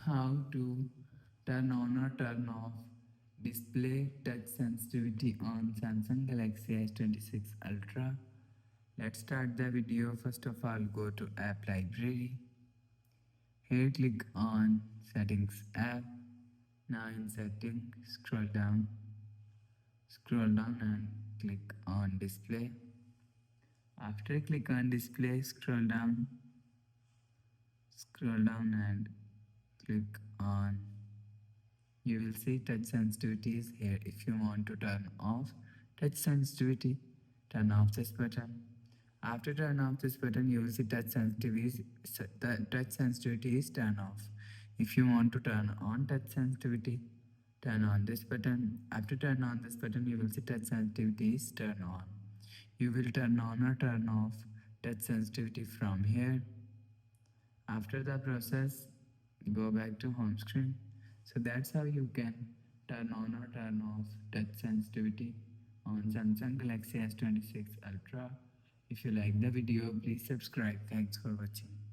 how to turn on or turn off display touch sensitivity on Samsung Galaxy S26 Ultra. Let's start the video. First of all, go to App Library. Here click on Settings app. Now in Settings, scroll down and click on Display. After click on Display, scroll down and click on, you will see touch sensitivity is here. If you want to turn off touch sensitivity, turn off this button. After turn off this button, you will see the touch sensitivity is turned off. If you want to turn on touch sensitivity, turn on this button. After turn on this button, you will see touch sensitivity is turned on. You will turn on or turn off touch sensitivity from here. After the process, go back to home screen. So that's how you can turn on or turn off touch sensitivity on Samsung Galaxy S26 Ultra. If you like the video, please subscribe. Thanks for watching.